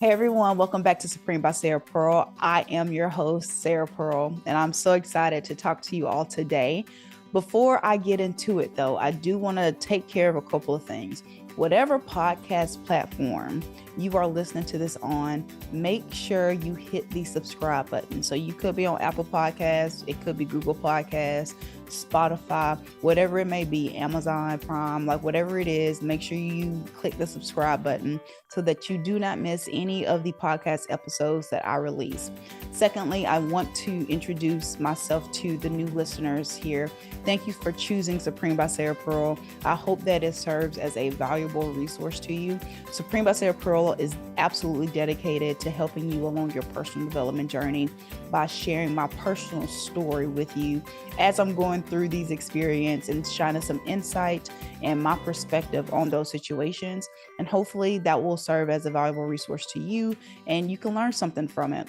Hey everyone, welcome back to Supreme by Sarah Pearl. I am your host, Sarah Pearl, and I'm so excited to talk to you all today. Before I get into it, though, I do want to take care of a couple of things. Whatever podcast platform you are listening to this on, make sure you hit the subscribe button. So you could be on Apple Podcasts, it could be Google Podcasts, Spotify, whatever it may be, Amazon Prime, like whatever it is, make sure you click the subscribe button so that you do not miss any of the podcast episodes that I release. Secondly, I want to introduce myself to the new listeners here. Thank you for choosing Supreme by Sarah Pearl. I hope that it serves as a valuable resource to you. Supreme by Sarah Pearl is absolutely dedicated to helping you along your personal development journey by sharing my personal story with you as I'm going through these experiences and shining some insight and my perspective on those situations. And hopefully that will serve as a valuable resource to you and you can learn something from it.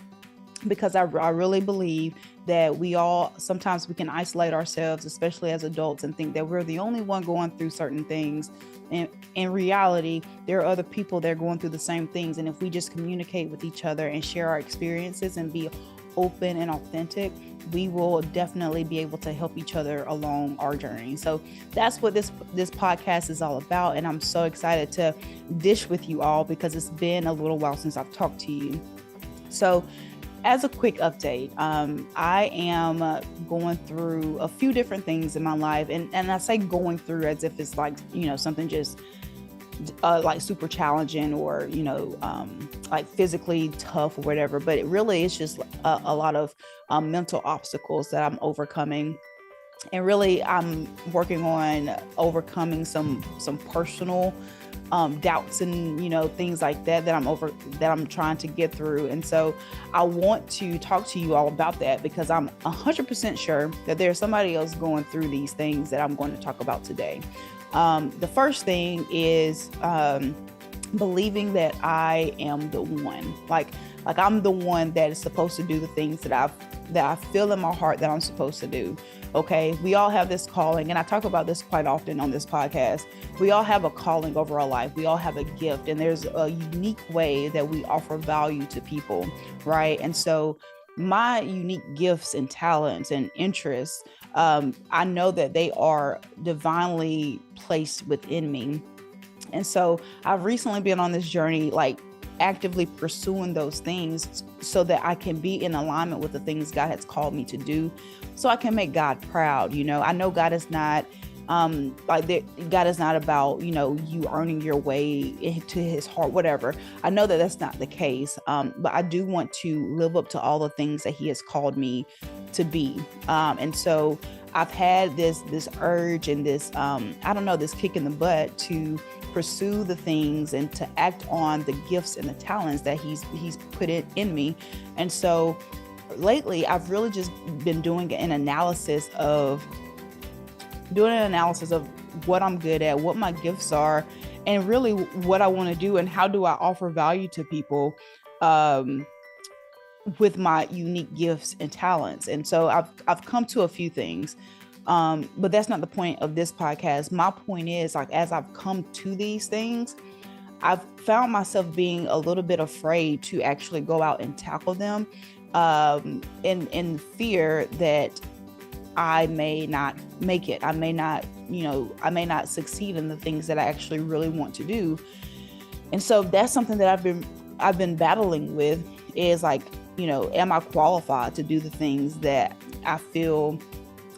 Because I really believe that sometimes we can isolate ourselves, especially as adults, and think that we're the only one going through certain things. And in reality, there are other people that are going through the same things. And if we just communicate with each other and share our experiences and be open and authentic, we will definitely be able to help each other along our journey. So that's what this podcast is all about. And I'm so excited to dish with you all because it's been a little while since I've talked to you. So as a quick update, I am going through a few different things in my life. And I say going through as if it's like, something just like super challenging or, like physically tough or whatever. But it really is just a lot of mental obstacles that I'm overcoming. And really, I'm working on overcoming some personal doubts and things like that I'm trying to get through. And so I want to talk to you all about that because I'm 100% sure that there's somebody else going through these things that I'm going to talk about today. The first thing is believing that I am the one, like I'm the one that is supposed to do the things that I feel in my heart that I'm supposed to do. Okay. We all have this calling, and I talk about this quite often on this podcast. We all have a calling over our life. We all have a gift, and there's a unique way that we offer value to people. Right. And so my unique gifts and talents and interests, I know that they are divinely placed within me. And so I've recently been on this journey, like actively pursuing those things so that I can be in alignment with the things God has called me to do, so I can make God proud. I know God is not God is not about, you earning your way into his heart, whatever. I know that that's not the case. But I do want to live up to all the things that he has called me to be. And so I've had this urge and this kick in the butt to pursue the things and to act on the gifts and the talents that he's put it in me. And so lately I've really just been doing an analysis of what I'm good at, what my gifts are, and really what I want to do and how do I offer value to people with my unique gifts and talents. And so I've come to a few things. But that's not the point of this podcast. My point is, like, as I've come to these things, I've found myself being a little bit afraid to actually go out and tackle them, in fear that I may not make it. I may not succeed in the things that I actually really want to do. And so that's something that I've been battling with, is like, am I qualified to do the things that I feel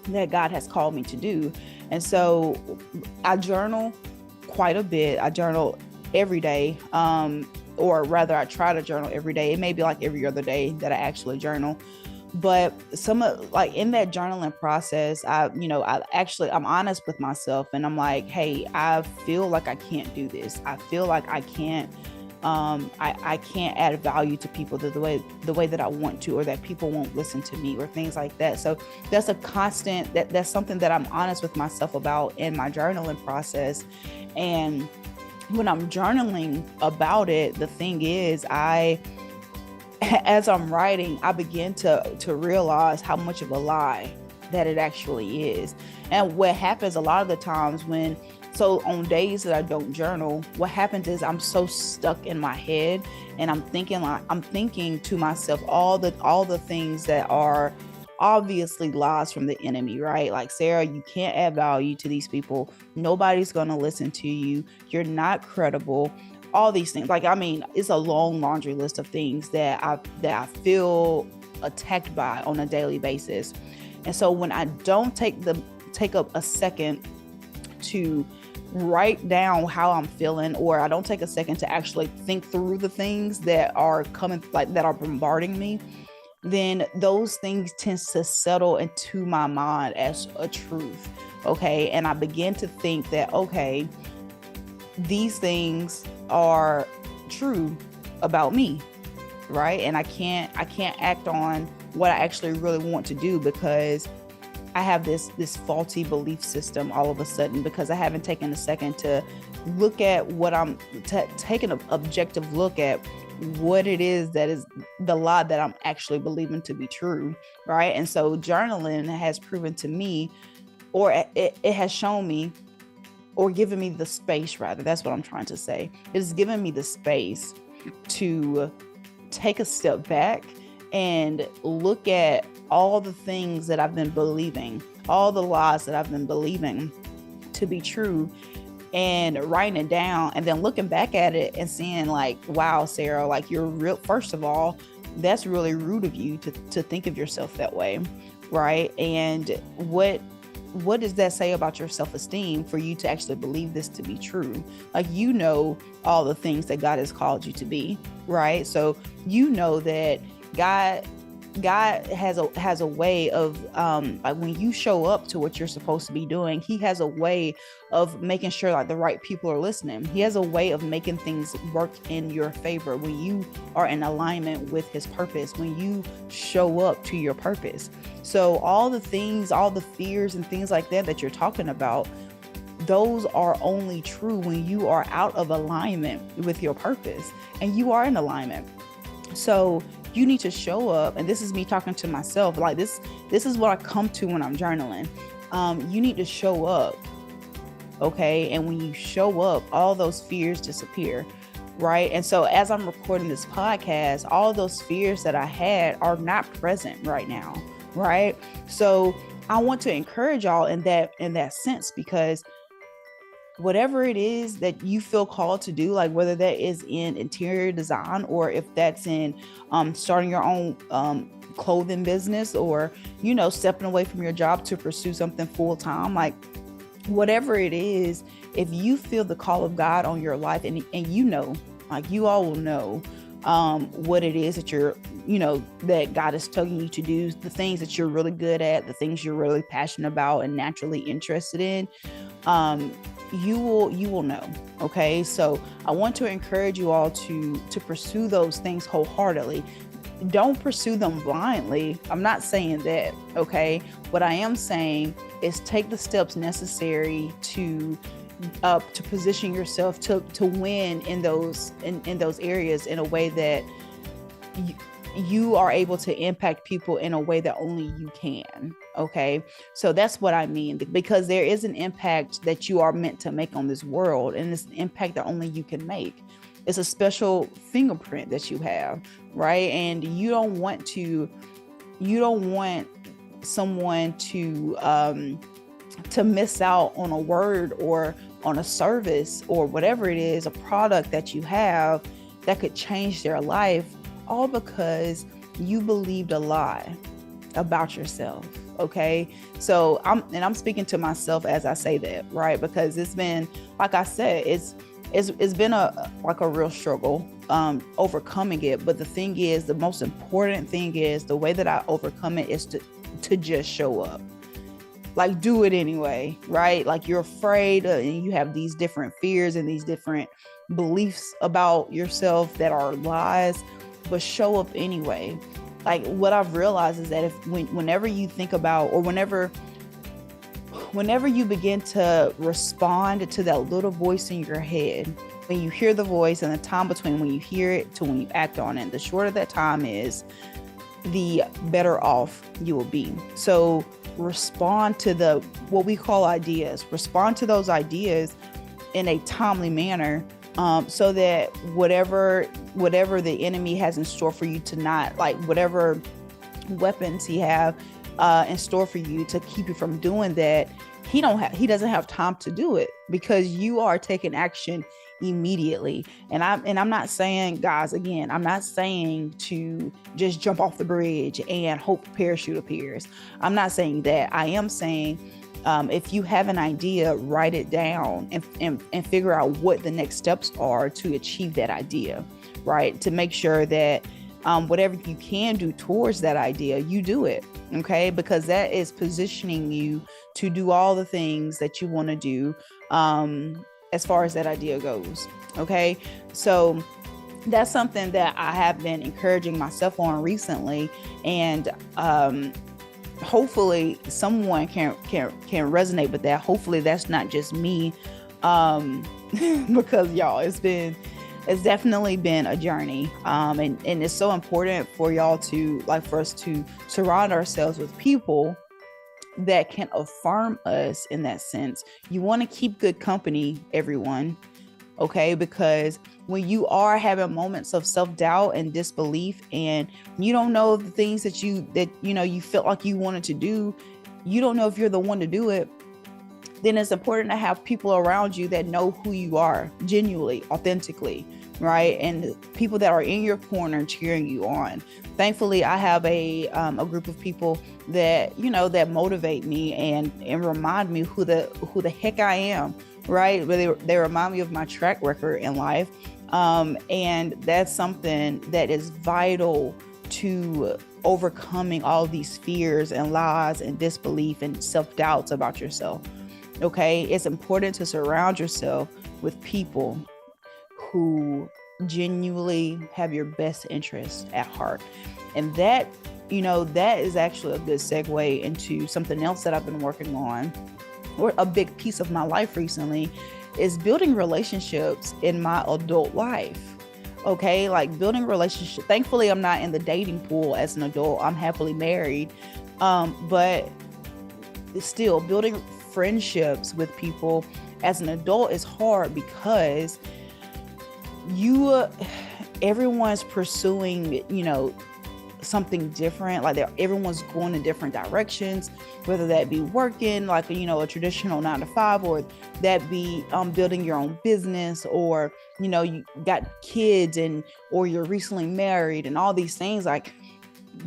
that God has called me to do? And so I journal quite a bit. I journal every day, or rather I try to journal every day. It may be like every other day that I actually journal. But in that journaling process, I'm honest with myself, and I'm like, hey, I feel like I can't do this. I feel like I can't add value to people the way that I want to, or that people won't listen to me, or things like that. So that's a constant, that's something that I'm honest with myself about in my journaling process. And when I'm journaling about it, the thing is, as I'm writing, I begin to realize how much of a lie that it actually is. And what happens a lot of the times when So on days that I don't journal, what happens is I'm so stuck in my head, and I'm thinking to myself all the things that are obviously lies from the enemy, right? Like, Sarah, you can't add value to these people. Nobody's going to listen to you. You're not credible. All these things. Like, I mean, it's a long laundry list of things that I feel attacked by on a daily basis. And so when I don't take up a second to write down how I'm feeling, or I don't take a second to actually think through the things that are coming, like that are bombarding me, then those things tends to settle into my mind as a truth. Okay. And I begin to think that, okay, these things are true about me, right? And I can't act on what I actually really want to do, because I have this faulty belief system all of a sudden, because I haven't taken a second to look at what I'm taking an objective look at what it is that is the lie that I'm actually believing to be true, right? And so journaling has proven to me, or it has shown me, or given me the space, rather, that's what I'm trying to say. It's given me the space to take a step back and look at all the things that I've been believing, all the lies that I've been believing to be true, and writing it down, and then looking back at it and seeing like, wow, Sarah, like, you're real. First of all, that's really rude of you to think of yourself that way, right? And what does that say about your self-esteem for you to actually believe this to be true? Like, you know all the things that God has called you to be, right? So you know that God has a way of like, when you show up to what you're supposed to be doing, he has a way of making sure like the right people are listening. He has a way of making things work in your favor when you are in alignment with his purpose, when you show up to your purpose. So all the things, all the fears and things like that you're talking about, those are only true when you are out of alignment with your purpose, and you are in alignment. So you need to show up, and this is me talking to myself, like this is what I come to when I'm journaling. You need to show up, okay? And when you show up, all those fears disappear, right? And so as I'm recording this podcast, all those fears that I had are not present right now, right? So I want to encourage y'all in that sense, because whatever it is that you feel called to do, like whether that is in interior design, or if that's in starting your own clothing business, or, you know, stepping away from your job to pursue something full time, like whatever it is, if you feel the call of God on your life, and you know, like, you all will know what it is that you're, you know, that God is telling you to do, the things that you're really good at, the things you're really passionate about and naturally interested in. You will know. Okay. So I want to encourage you all to pursue those things wholeheartedly. Don't pursue them blindly. I'm not saying that. Okay. What I am saying is take the steps necessary to position yourself to win in those areas in a way that you are able to impact people in a way that only you can. Okay. So that's what I mean, because there is an impact that you are meant to make on this world, and it's an impact that only you can make. It's a special fingerprint that you have, right? And you don't want someone to miss out on a word or on a service or whatever it is, a product that you have that could change their life, all because you believed a lie about yourself. Okay. So I'm speaking to myself as I say that, right? Because it's been, like I said, it's been a real struggle overcoming it. But the thing is, the most important thing is, the way that I overcome it is to just show up. Like, do it anyway, right? Like, you're afraid and you have these different fears and these different beliefs about yourself that are lies, but show up anyway. Like, what I've realized is that whenever you think about, or whenever you begin to respond to that little voice in your head, when you hear the voice, and the time between when you hear it to when you act on it, the shorter that time is, the better off you will be. So respond to what we call ideas. Respond to those ideas in a timely manner, so that whatever the enemy has in store for you tonight, like whatever weapons he have in store for you to keep you from doing that, he doesn't have time to do it, because you are taking action immediately. And I'm not saying, guys, again, I'm not saying to just jump off the bridge and hope a parachute appears. I'm not saying that. I am saying, if you have an idea, write it down and figure out what the next steps are to achieve that idea, right? To make sure that whatever you can do towards that idea, you do it, okay? Because that is positioning you to do all the things that you want to do as far as that idea goes, okay? So that's something that I have been encouraging myself on recently, and hopefully someone can resonate with that. Hopefully that's not just me, because y'all, it's definitely been a journey, and it's so important for y'all to, like, for us to surround ourselves with people that can affirm us in that sense. You want to keep good company, everyone, okay? Because when you are having moments of self-doubt and disbelief, and you don't know the things that you felt like you wanted to do, you don't know if you're the one to do it, then it's important to have people around you that know who you are genuinely, authentically, right? And people that are in your corner cheering you on. Thankfully, I have a group of people that, that motivate me and remind me who the heck I am, right? They remind me of my track record in life. And that's something that is vital to overcoming all these fears and lies and disbelief and self-doubts about yourself. Okay, it's important to surround yourself with people who genuinely have your best interest at heart. And that is actually a good segue into something else that I've been working on, or a big piece of my life recently, is building relationships in my adult life. Okay, like building relationships. Thankfully, I'm not in the dating pool as an adult. I'm happily married. But still, building friendships with people as an adult is hard, because everyone's pursuing, something different. Like everyone's going in different directions, whether that be working like a traditional 9-to-5, or that be building your own business, or you got kids, or you're recently married, and all these things. Like,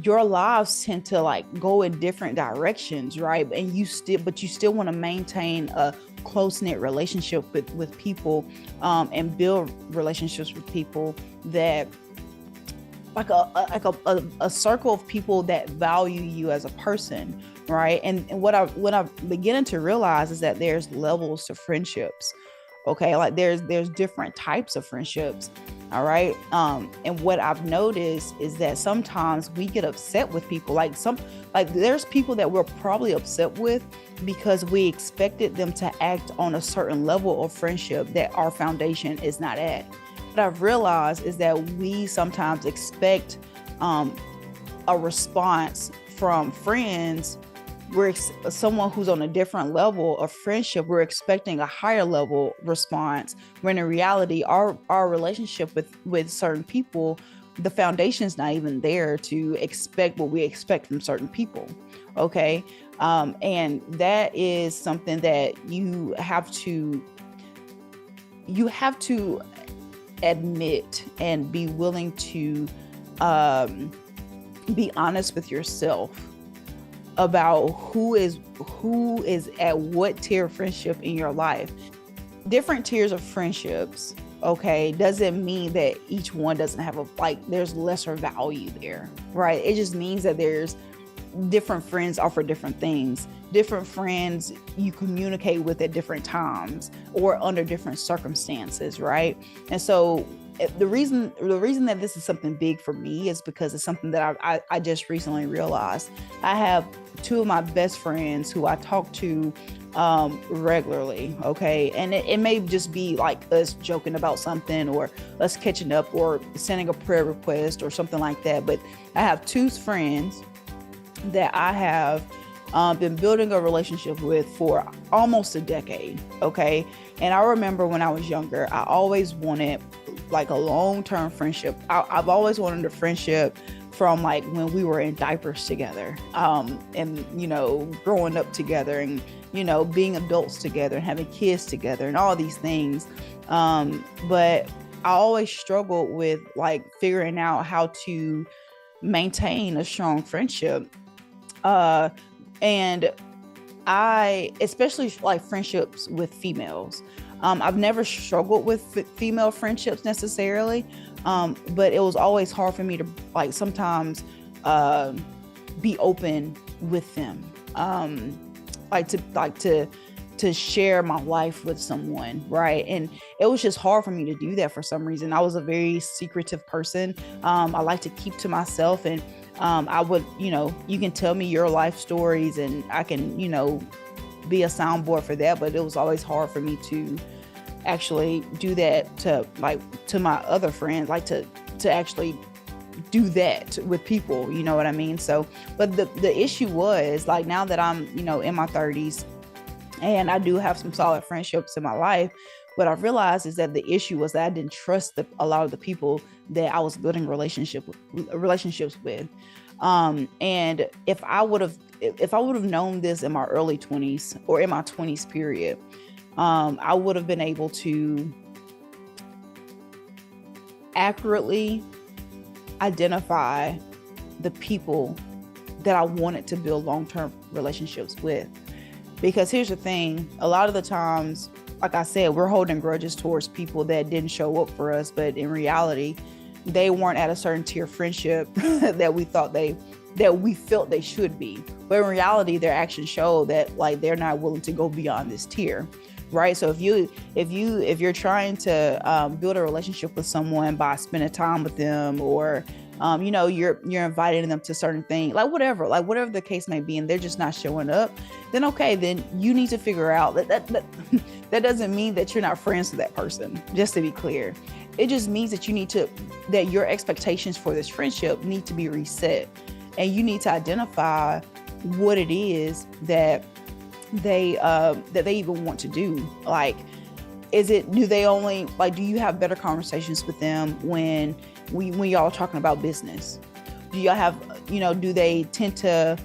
your lives tend to like go in different directions, right? And you still want to maintain a close-knit relationship with people, and build relationships with people that like a circle of people that value you as a person, right? And what I'm beginning to realize is that there's levels to friendships. Okay, like there's different types of friendships. All right. And what I've noticed is that sometimes we get upset with people. Like there's people that we're probably upset with because we expected them to act on a certain level of friendship that our foundation is not at. What I've realized is that we sometimes expect a response from friends. Someone who's on a different level of friendship, we're expecting a higher level response, when in reality our relationship with certain people, the foundation's not even there to expect what we expect from certain people. Okay. And that is something that you have to admit and be willing to be honest with yourself about who is at what tier of friendship in your life. Different tiers of friendships, okay, doesn't mean that each one doesn't have there's lesser value there, right? It just means that there's different friends offer different things. Different friends you communicate with at different times or under different circumstances, right? And so the reason that this is something big for me is because it's something that I just recently realized. I have two of my best friends who I talk to regularly. Okay. And it may just be like us joking about something or us catching up or sending a prayer request or something like that. But I have two friends that I have been building a relationship with for almost a decade. Okay. And I remember when I was younger, I always wanted like a long-term friendship. I've always wanted a friendship from like when we were in diapers together, and, you know, growing up together and, you know, being adults together and having kids together and all these things. But I always struggled with like figuring out how to maintain a strong friendship. And I, especially like friendships with females, I've never struggled with female friendships necessarily, but it was always hard for me to like sometimes be open with them, to share my life with someone, right? And it was just hard for me to do that for some reason. I was a very secretive person. I like to keep to myself, and I would, you know, you can tell me your life stories and I can, you know, be a soundboard for that, but it was always hard for me to actually do that to my other friends, like to actually do that with people, you know what I mean? So, but the issue was like, now that I'm, you know, in my 30s and I do have some solid friendships in my life, what I've realized is that the issue was that I didn't trust a lot of the people that I was building relationships with. And if I would have known this in my early 20s or in my 20s period, I would have been able to accurately identify the people that I wanted to build long-term relationships with. Because here's the thing, a lot of the times, like I said, we're holding grudges towards people that didn't show up for us, but in reality, they weren't at a certain tier of friendship that we felt they should be. But in reality, their actions show that like they're not willing to go beyond this tier, right? So if you're trying to build a relationship with someone by spending time with them, or you know, you're inviting them to certain things, like whatever the case may be, and they're just not showing up, then okay, then you need to figure out that doesn't mean that you're not friends with that person. Just to be clear, it just means that that your expectations for this friendship need to be reset, and you need to identify what it is that they even want to do. Like, do you have better conversations with them when y'all talking about business? Do y'all have, you know, do they tend to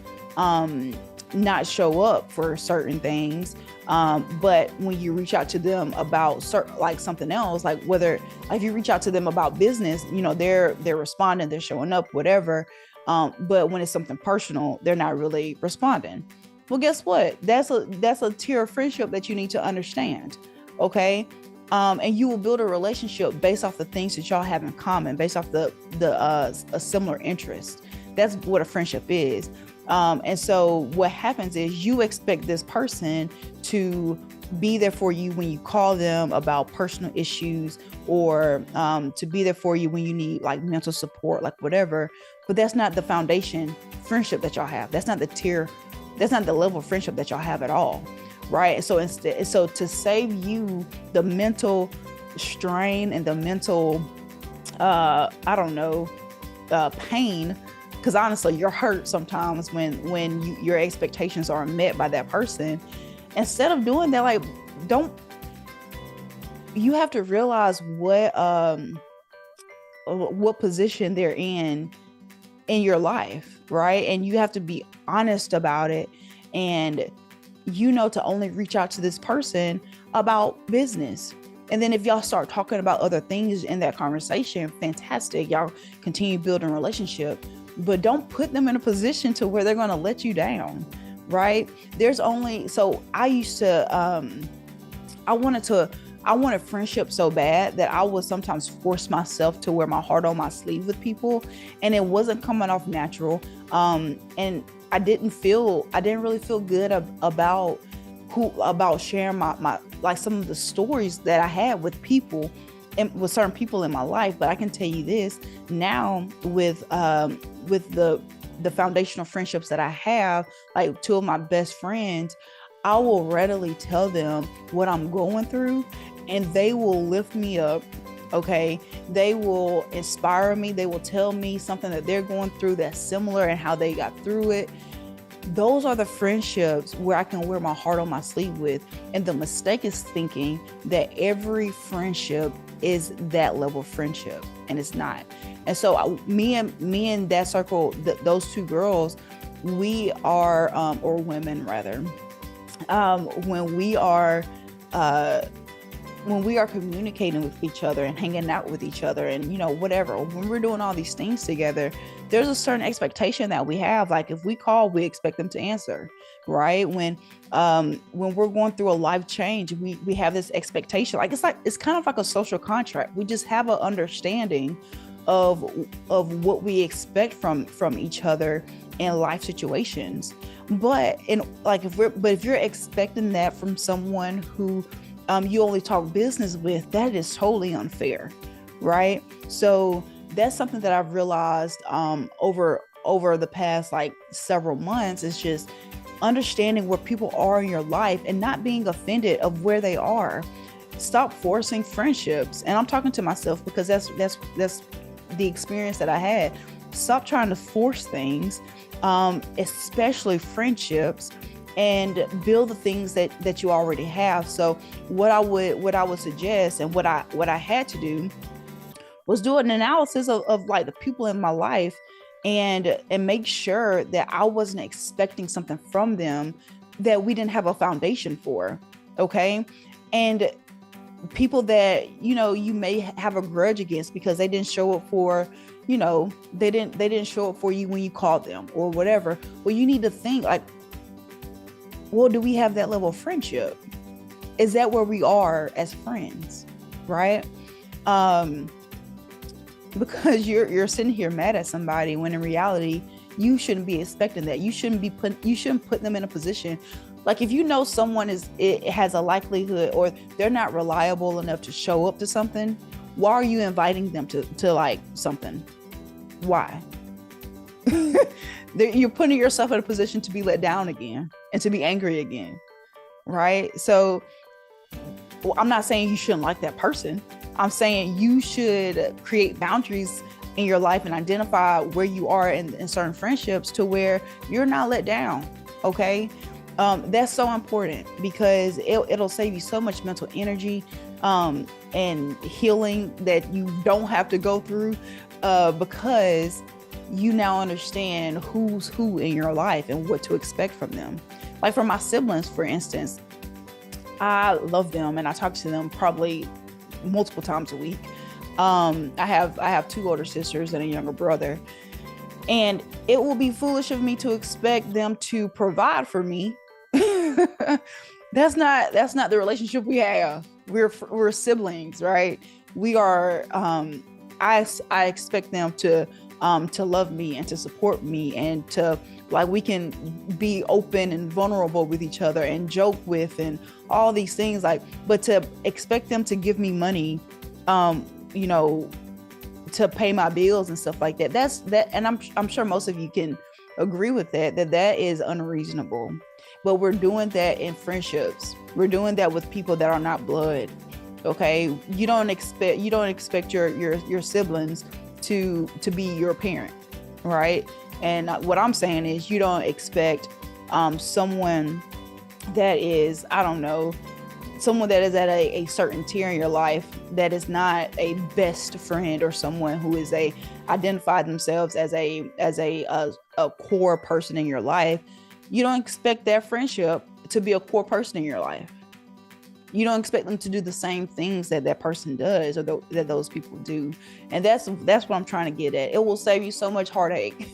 not show up for certain things, but when you reach out to them about something else, like whether if you reach out to them about business, you know, they're responding, they're showing up, whatever, but when it's something personal, they're not really responding. Well, guess what? That's a tier of friendship that you need to understand. Okay. And you will build a relationship based off the things that y'all have in common, based off a similar interest. That's what a friendship is. And so what happens is you expect this person to be there for you when you call them about personal issues, or to be there for you when you need like mental support, like whatever. But that's not the foundation friendship that y'all have. That's not the tier. That's not the level of friendship that y'all have at all. Right. So to save you the mental strain and the mental, pain, because honestly, you're hurt sometimes when your expectations aren't met by that person. Instead of doing that, like, you have to realize what position they're in your life, right? And you have to be honest about it, and you know, to only reach out to this person about business. And then if y'all start talking about other things in that conversation, fantastic, y'all continue building a relationship, but don't put them in a position to where they're going to let you down, right? So I used to, I wanted friendship so bad that I would sometimes force myself to wear my heart on my sleeve with people, and it wasn't coming off natural. And I didn't really feel good about sharing my like some of the stories that I had with people and with certain people in my life. But I can tell you this now, with the foundational friendships that I have, like two of my best friends, I will readily tell them what I'm going through, and they will lift me up. Okay. They will inspire me. They will tell me something that they're going through that's similar and how they got through it. Those are the friendships where I can wear my heart on my sleeve with. And the mistake is thinking that every friendship is that level of friendship, and it's not. And so me and that circle, those two girls, we are, or women rather, when we are, when we are communicating with each other and hanging out with each other and, whatever, when we're doing all these things together, there's a certain expectation that we have. Like if we call, we expect them to answer, right? When we're going through a life change, we have this expectation. It's kind of like a social contract. We just have an understanding of what we expect from each other in life situations. But if you're expecting that from someone who you only talk business with, that is totally unfair, right? So that's something that I've realized over the past several months, is just understanding where people are in your life and not being offended of where they are. Stop forcing friendships. And I'm talking to myself because that's the experience that I had. Stop trying to force things, especially friendships, and build the things that you already have. So what I would suggest, and what I had to do, was do an analysis of the people in my life, and make sure that I wasn't expecting something from them that we didn't have a foundation for. Okay. And people that, you may have a grudge against because they didn't show up for, they didn't show up for you when you called them or whatever. Well, you need to think well, do we have that level of friendship? Is that where we are as friends? Right. Because you're sitting here mad at somebody when in reality you shouldn't be expecting that. You shouldn't put them in a position. Like if someone has a likelihood, or they're not reliable enough to show up to something, why are you inviting them to something? Why? You're putting yourself in a position to be let down again and to be angry again, right? So I'm not saying you shouldn't like that person. I'm saying you should create boundaries in your life and identify where you are in certain friendships to where you're not let down. Okay. That's so important because it'll save you so much mental energy, and healing that you don't have to go through, because you now understand who's who in your life and what to expect from them. Like for my siblings, for instance, I love them and I talk to them probably multiple times a week. I have two older sisters and a younger brother, and it will be foolish of me to expect them to provide for me. That's not the relationship we have. We're siblings, right? We are. I expect them to love me and to support me, and to we can be open and vulnerable with each other and joke with and all these things, but to expect them to give me money, to pay my bills and stuff like that. That's that. And I'm sure most of you can agree with that is unreasonable. But we're doing that in friendships. We're doing that with people that are not blood. Okay. You don't expect your siblings to be your parent. Right. And what I'm saying is you don't expect someone that is, I don't know, someone that is at a certain tier in your life that is not a best friend, or someone who is identified themselves as a core person in your life. You don't expect that friendship to be a core person in your life. You don't expect them to do the same things that person does, or that those people do. And that's what I'm trying to get at. It will save you so much heartache.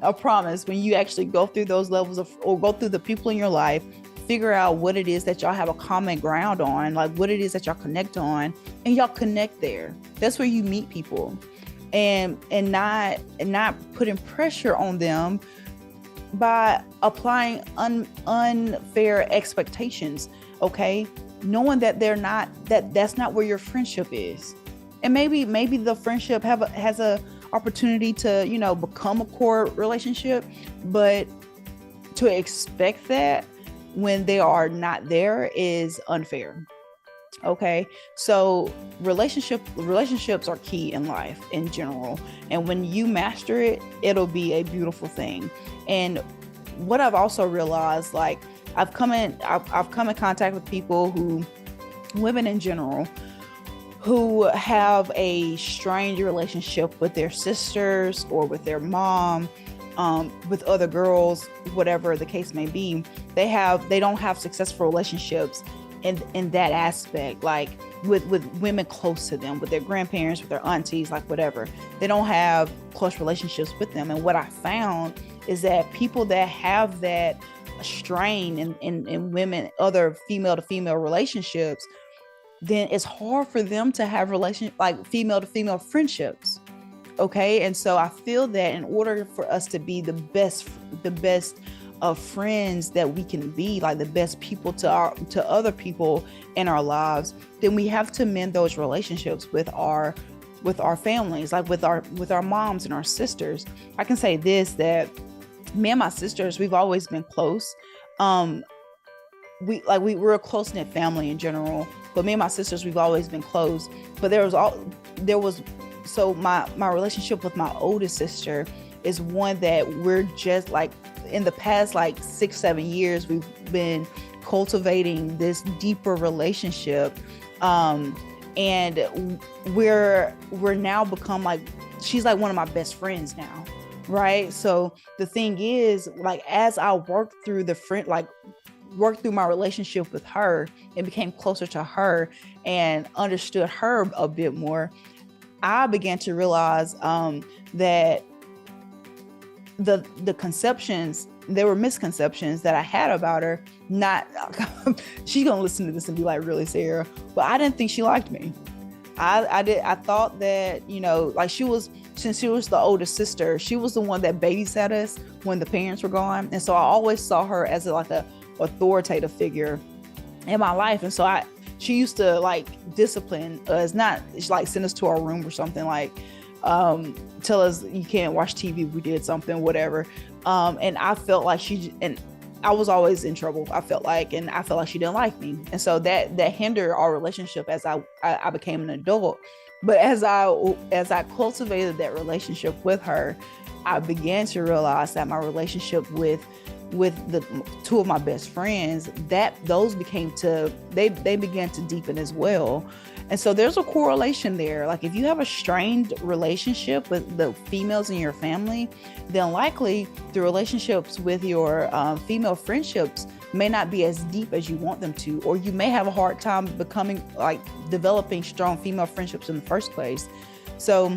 I promise. When you actually go through those levels or go through the people in your life, figure out what it is that y'all have a common ground on, what it is that y'all connect on, and y'all connect there. That's where you meet people, and not putting pressure on them by applying unfair expectations. Okay. Knowing that that's not where your friendship is. And maybe the friendship has a opportunity to, become a core relationship, but to expect that when they are not there is unfair. Okay. So relationships are key in life in general. And when you master it, it'll be a beautiful thing. And what I've also realized, like I've come in contact with people women in general, who have a strained relationship with their sisters or with their mom, with other girls, whatever the case may be. They don't have successful relationships in that aspect, like with women close to them, with their grandparents, with their aunties, like whatever. They don't have close relationships with them. And what I found is that people that have that strain in women, other female to female relationships, then it's hard for them to have like female to female friendships. Okay. And so I feel that in order for us to be the best of friends that we can be, like the best people to other people in our lives, then we have to mend those relationships with our families, like with our moms and our sisters. I can say this, that me and my sisters, we've always been close. We're a close-knit family in general, but me and my sisters, we've always been close. But so my relationship with my oldest sister is one that we're just like, in the past like 6-7 years, we've been cultivating this deeper relationship. And we're now become like, she's like one of my best friends now. Right. So the thing is, like, as I worked through my relationship with her and became closer to her and understood her a bit more, I began to realize that the conceptions, there were misconceptions that I had about her. Not, she's gonna listen to this and be like, really, Sarah? But I didn't think she liked me. I thought that, like since she was the oldest sister, she was the one that babysat us when the parents were gone. And so I always saw her as like a authoritative figure in my life. And so she used to like discipline us, not like send us to our room or something, like tell us you can't watch TV if we did something, whatever. And I felt like and I was always in trouble, I felt like she didn't like me. And so that hindered our relationship as I became an adult. But as I cultivated that relationship with her, I began to realize that my relationship with the two of my best friends, those began to deepen as well. And so there's a correlation there. Like if you have a strained relationship with the females in your family, then likely the relationships with your female friendships may not be as deep as you want them to, or you may have a hard time developing strong female friendships in the first place. So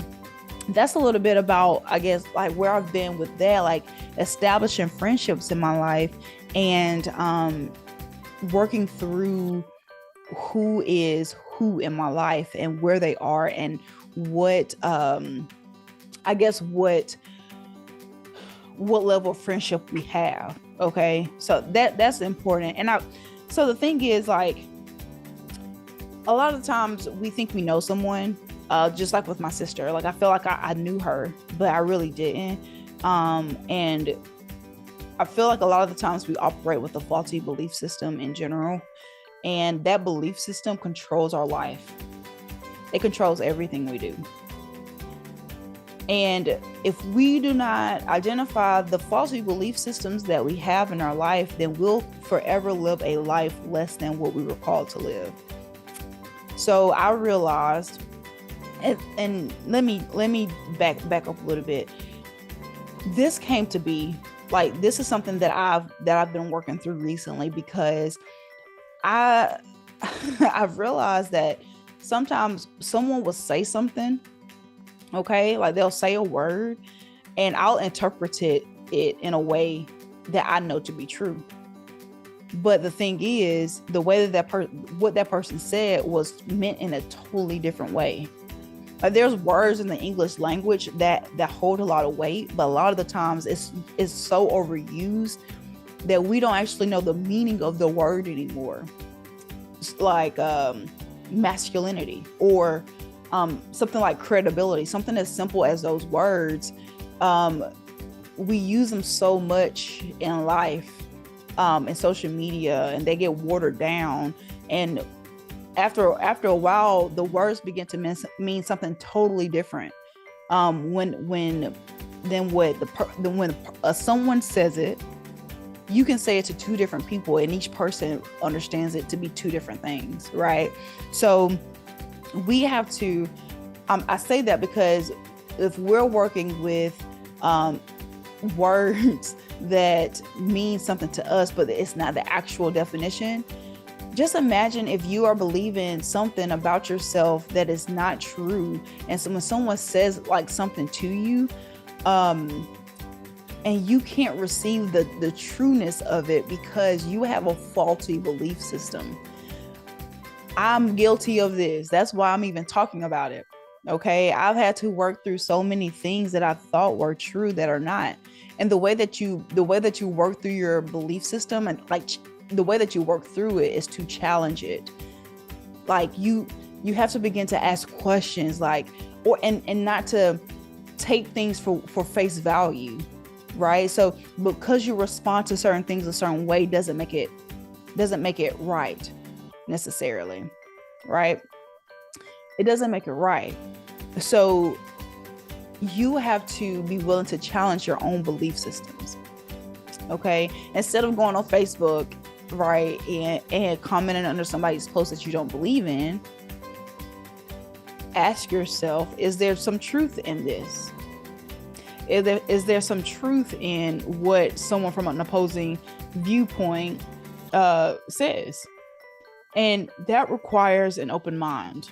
that's a little bit about, I guess, like where I've been with that, like establishing friendships in my life and working through who is who in my life and where they are and what level of friendship we have. Okay. So that's important. And so the thing is, like, a lot of the times we think we know someone, just like with my sister. Like I feel like I knew her, but I really didn't. And I feel like a lot of the times we operate with a faulty belief system in general. And that belief system controls our life. It controls everything we do. And if we do not identify the faulty belief systems that we have in our life, then we'll forever live a life less than what we were called to live. So I realized, and let me back up a little bit. This came to be, like, this is something that I've been working through recently, because I've realized that sometimes someone will say something, okay, like they'll say a word, and I'll interpret it in a way that I know to be true. But the thing is, the way that what that person said was meant in a totally different way. Like, there's words in the English language that hold a lot of weight, but a lot of the times it's so overused that we don't actually know the meaning of the word anymore. It's like masculinity or something like credibility, something as simple as those words. We use them so much in life in social media, and they get watered down. And after a while, the words begin to mean something totally different. When someone says it, you can say it to two different people, and each person understands it to be two different things, right? So we have to, I say that because if we're working with words that mean something to us, but it's not the actual definition, just imagine if you are believing something about yourself that is not true. And so when someone says like something to you, and you can't receive the trueness of it because you have a faulty belief system. I'm guilty of this. That's why I'm even talking about it. Okay. I've had to work through so many things that I thought were true that are not. And the way that you work through your belief system, and like the way that you work through it, is to challenge it. Like you have to begin to ask questions, like, and not to take things for face value. Right. So because you respond to certain things a certain way doesn't make it right necessarily. Right. It doesn't make it right. So you have to be willing to challenge your own belief systems. Okay. Instead of going on Facebook, right, and commenting under somebody's post that you don't believe in, ask yourself, is there some truth in this? Is there some truth in what someone from an opposing viewpoint says? And that requires an open mind.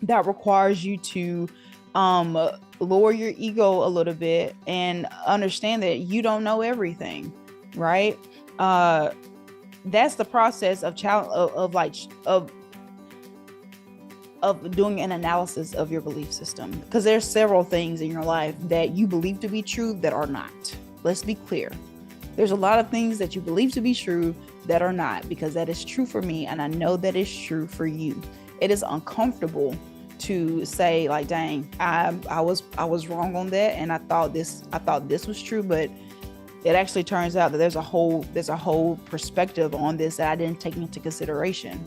That requires you to lower your ego a little bit and understand that you don't know everything, right? That's the process of of doing an analysis of your belief system, because there's several things in your life that you believe to be true that are not. Let's be clear. There's a lot of things that you believe to be true that are not, because that is true for me, and I know that is true for you. It is uncomfortable to say, like, dang, I was wrong on that, and I thought this was true, but it actually turns out that there's a whole perspective on this that I didn't take into consideration.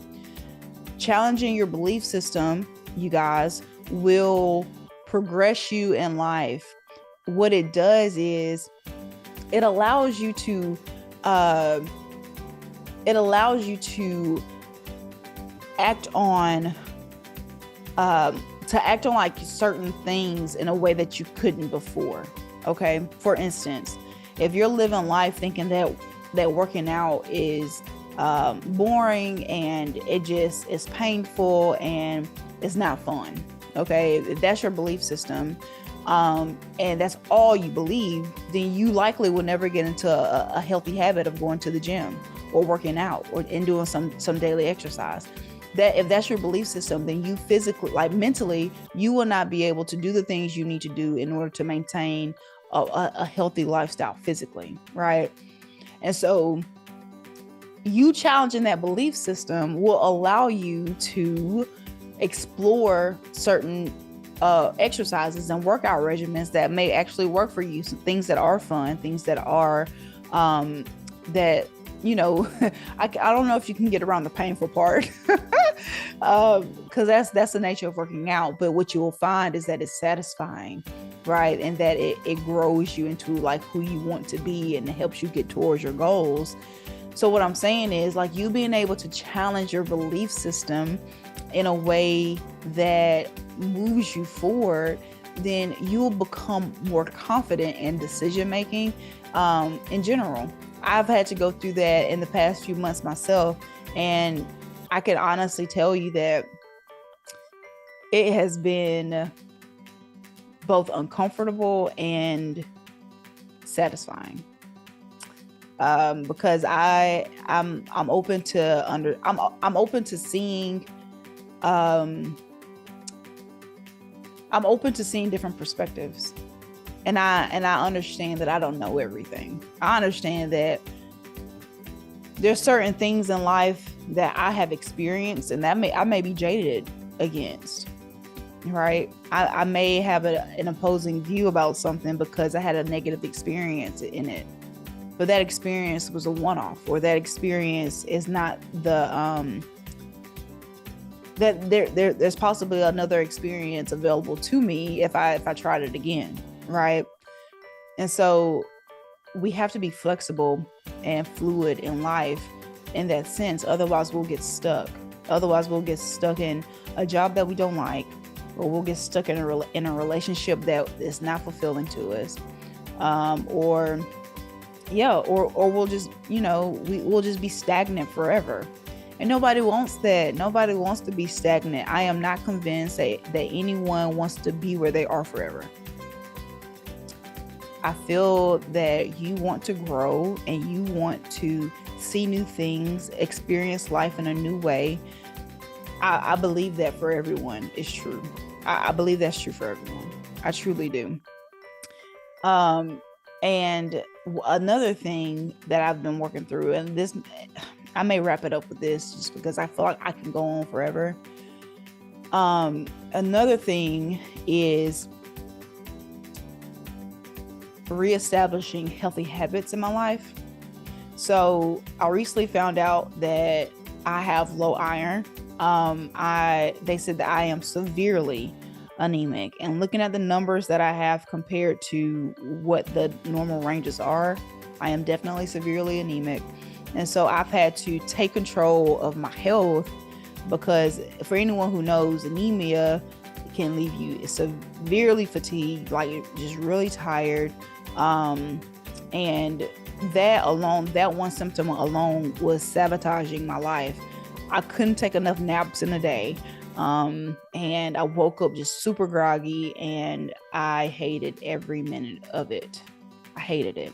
Challenging your belief system, you guys, will progress you in life. What it does is it allows you to act on like certain things in a way that you couldn't before. Okay. For instance, if you're living life thinking that working out is boring and it just is painful and it's not fun. Okay. If that's your belief system, and that's all you believe, then you likely will never get into a healthy habit of going to the gym or working out and doing some daily exercise. That if that's your belief system, then you physically, like mentally, you will not be able to do the things you need to do in order to maintain a healthy lifestyle physically. Right. And so you challenging that belief system will allow you to explore certain exercises and workout regimens that may actually work for you. Some things that are fun, things that are that, you know, I don't know if you can get around the painful part because that's the nature of working out. But what you will find is that it's satisfying, right? And that it grows you into like who you want to be, and it helps you get towards your goals. So what I'm saying is, like, you being able to challenge your belief system in a way that moves you forward, then you'll become more confident in decision making in general. I've had to go through that in the past few months myself, and I can honestly tell you that it has been both uncomfortable and satisfying. Because I'm open to I'm open to seeing I'm open to seeing different perspectives, and I understand that I don't know everything. I understand that there's certain things in life that I have experienced and that I may be jaded against. Right? I may have an opposing view about something because I had a negative experience in it. but that experience was a one-off, or that experience is not the that there's possibly another experience available to me if I tried it again, right? And so we have to be flexible and fluid in life in that sense. Otherwise we'll get stuck. Otherwise we'll get stuck in a job that we don't like, or we'll get stuck in a relationship that is not fulfilling to us, or we'll just, we'll just be stagnant forever. And nobody wants that. Nobody wants to be stagnant. I am not convinced that anyone wants to be where they are forever. I feel that you want to grow and you want to see new things, experience life in a new way. I believe that for everyone is true. I believe that's true for everyone. I truly do. And another thing that I've been working through, and this, I may wrap it up with this just because I feel like I can go on forever. Another thing is reestablishing healthy habits in my life. So I recently found out that I have low iron. They said that I am severely anemic, and looking at the numbers that I have compared to what the normal ranges are, I am definitely severely anemic. And so I've had to take control of my health, because for anyone who knows, anemia can leave you severely fatigued, like just really tired. And that one symptom alone was sabotaging my life. I couldn't take enough naps in a day. And I woke up just super groggy, and I hated every minute of it. I hated it.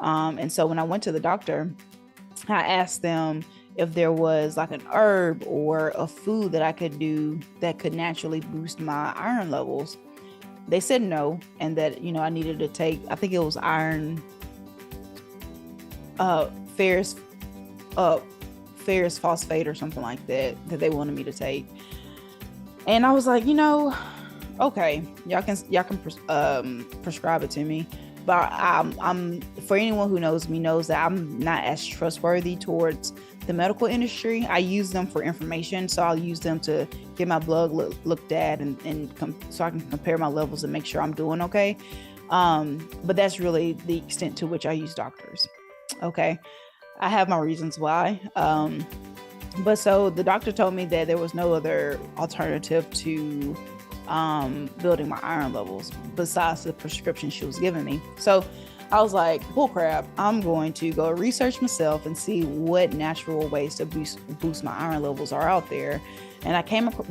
And so when I went to the doctor, I asked them if there was like an herb or a food that I could do that could naturally boost my iron levels. They said no, and that, I needed to take, I think it was iron, ferrous phosphate or something like that they wanted me to take. And I was like, okay, y'all can prescribe it to me. But I'm for anyone who knows me knows that I'm not as trustworthy towards the medical industry. I use them for information, so I'll use them to get my blood looked at so I can compare my levels and make sure I'm doing okay. But that's really the extent to which I use doctors. Okay, I have my reasons why. But so the doctor told me that there was no other alternative to building my iron levels besides the prescription she was giving me. So I was like, bull crap, I'm going to go research myself and see what natural ways to boost my iron levels are out there. And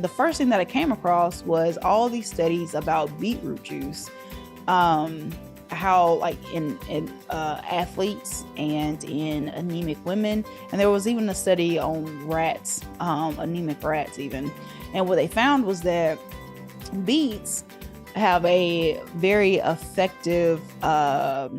the first thing that I came across was all these studies about beetroot juice, how like in athletes and in anemic women. And there was even a study on rats, anemic rats even. And what they found was that beets have a very effective, they're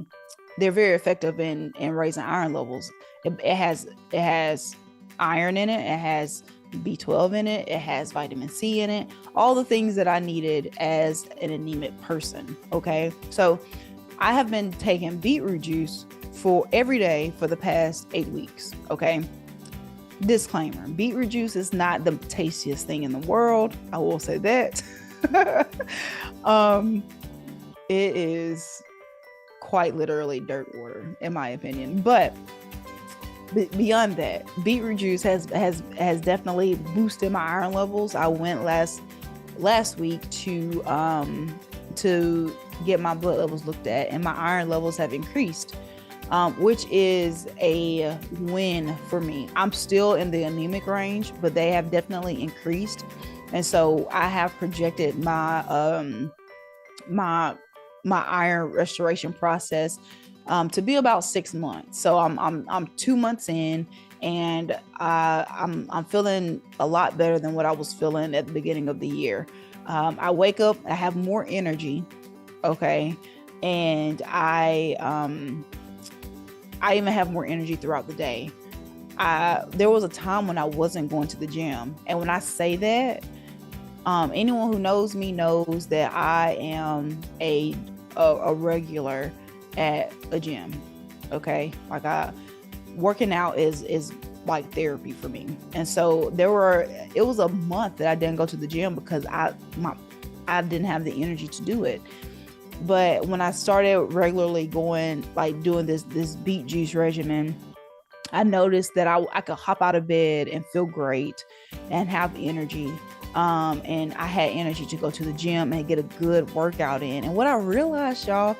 very effective in raising iron levels. It has iron in it. It has B12 in it. It has vitamin C in it. All the things that I needed as an anemic person. Okay. So I have been taking beetroot juice for every day for the past 8 weeks. Okay. Disclaimer, beetroot juice is not the tastiest thing in the world. I will say that. It is quite literally dirt water, in my opinion. But beyond that, beetroot juice has definitely boosted my iron levels. I went last week to get my blood levels looked at, and my iron levels have increased, which is a win for me. I'm still in the anemic range, but they have definitely increased. And so I have projected my my iron restoration process to be about 6 months. So I'm 2 months in, and I'm feeling a lot better than what I was feeling at the beginning of the year. I wake up, I have more energy, okay, and I even have more energy throughout the day. There was a time when I wasn't going to the gym, and when I say that, anyone who knows me knows that I am a regular at a gym. Okay. Like working out is like therapy for me. And so it was a month that I didn't go to the gym because I didn't have the energy to do it. But when I started regularly going, like doing this beet juice regimen, I noticed that I could hop out of bed and feel great and have energy. And I had energy to go to the gym and get a good workout in. And what I realized, y'all,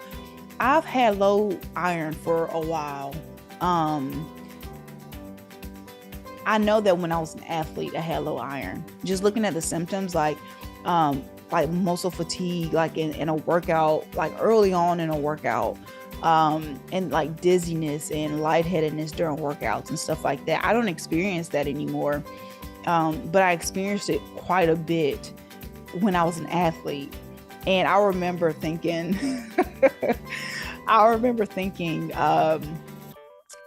I've had low iron for a while. I know that when I was an athlete, I had low iron. Just looking at the symptoms, like muscle fatigue, like in a workout, like early on in a workout, and like dizziness and lightheadedness during workouts and stuff like that. I don't experience that anymore. But I experienced it quite a bit when I was an athlete. And I remember thinking,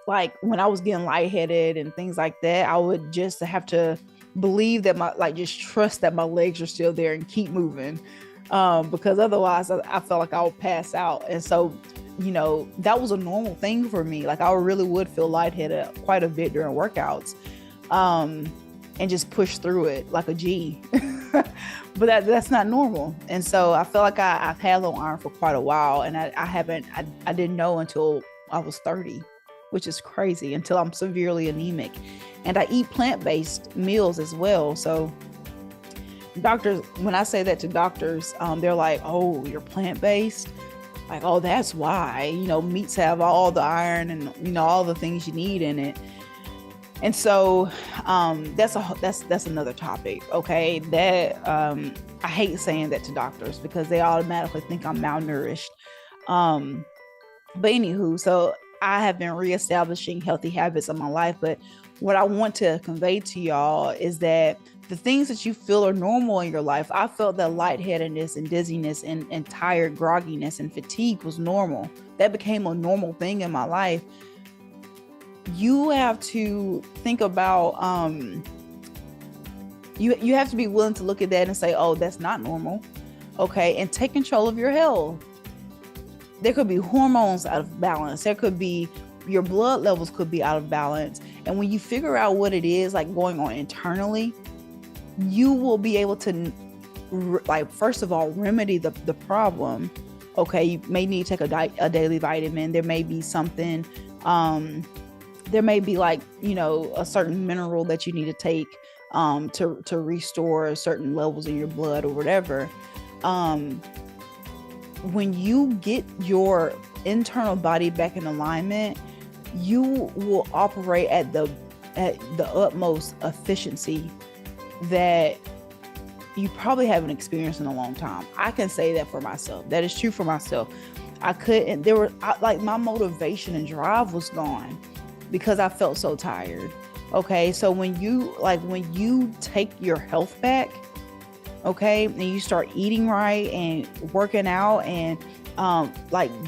like when I was getting lightheaded and things like that, I would just have to believe that just trust that my legs are still there and keep moving. Because otherwise I felt like I would pass out. And so, that was a normal thing for me. Like I really would feel lightheaded quite a bit during workouts. And just push through it like a G. But that's not normal. And so I feel like I've had low iron for quite a while, and I didn't know until I was 30, which is crazy, until I'm severely anemic. And I eat plant-based meals as well. So doctors, when I say that to doctors, they're like, oh, you're plant-based? Like, oh, that's why, meats have all the iron and, all the things you need in it. And so that's another topic. Okay. That I hate saying that to doctors because they automatically think I'm malnourished. But anywho, so I have been reestablishing healthy habits in my life. But what I want to convey to y'all is that the things that you feel are normal in your life, I felt that lightheadedness and dizziness and tired grogginess and fatigue was normal. That became a normal thing in my life. You have to think about, you have to be willing to look at that and say, oh, that's not normal. Okay. And take control of your health. There could be hormones out of balance. There could be, your blood levels could be out of balance. And when you figure out what it is like going on internally, you will be able to first of all, remedy the problem. Okay. You may need to take a daily vitamin. There may be something, there may be a certain mineral that you need to take to restore certain levels of your blood or whatever. When you get your internal body back in alignment, you will operate at the utmost efficiency that you probably haven't experienced in a long time. I can say that for myself. That is true for myself. My motivation and drive was gone because I felt so tired. Okay. So when you take your health back, okay, and you start eating right and working out and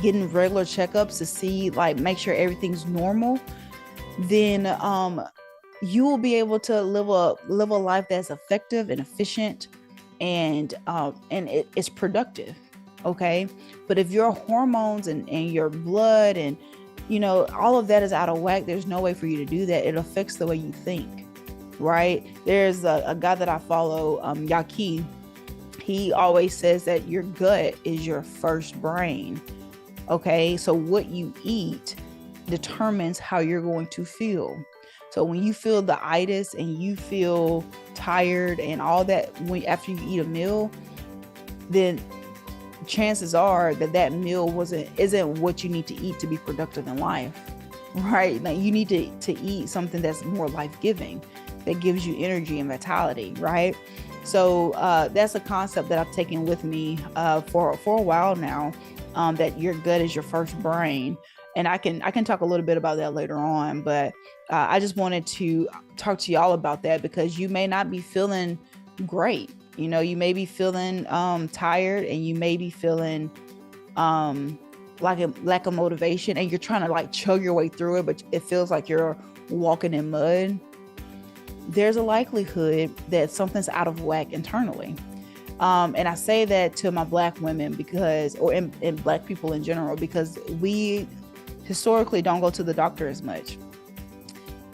getting regular checkups to see, make sure everything's normal, then you will be able to live a life that's effective and efficient and it's productive. Okay. But if your hormones and your blood and all of that is out of whack, there's no way for you to do that. It affects the way you think, right? There's a guy that I follow, Yaki. He always says that your gut is your first brain. Okay. So what you eat determines how you're going to feel. So when you feel the itis and you feel tired and all that, after you eat a meal, then chances are that meal isn't what you need to eat to be productive in life, right? Like you need to eat something that's more life-giving, that gives you energy and vitality, right? So that's a concept that I've taken with me for a while now, that your gut is your first brain. And I can talk a little bit about that later on, but I just wanted to talk to y'all about that because you may not be feeling great. You may be feeling tired and you may be feeling like a lack of motivation and you're trying to chug your way through it, but it feels like you're walking in mud. There's a likelihood that something's out of whack internally. And I say that to my Black women and Black people in general, because we historically don't go to the doctor as much.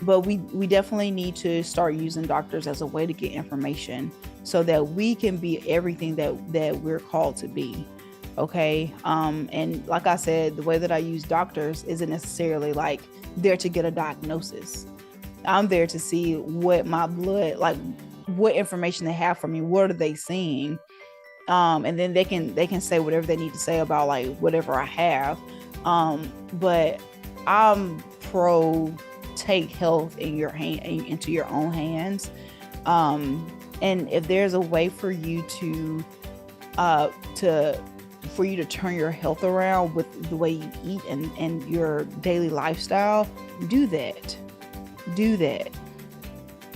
But we definitely need to start using doctors as a way to get information so that we can be everything that we're called to be. Okay. And like I said, the way that I use doctors isn't necessarily like there to get a diagnosis. I'm there to see what my blood, like what information they have for me, what are they seeing? And then they can say whatever they need to say about like whatever I have. But I'm pro take health in your hand, into your own hands. And if there's a way for you to for you to turn your health around with the way you eat and your daily lifestyle, do that. Do that.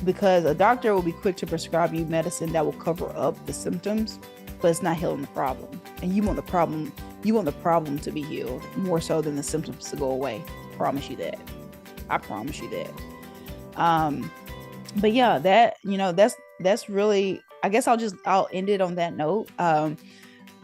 Because a doctor will be quick to prescribe you medicine that will cover up the symptoms, but it's not healing the problem. And you want the problem to be healed more so than the symptoms to go away. I promise you that. But yeah, that's really, I guess I'll end it on that note.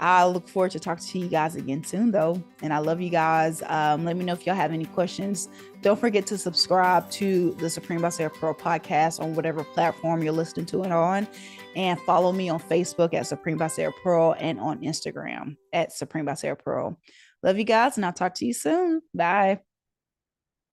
I look forward to talking to you guys again soon though. And I love you guys. Let me know if y'all have any questions. Don't forget to subscribe to the Supreme by Sarah Pearl podcast on whatever platform you're listening to it on. And follow me on Facebook at Supreme by Sarah Pearl and on Instagram at Supreme by Sarah Pearl. Love you guys, and I'll talk to you soon. Bye.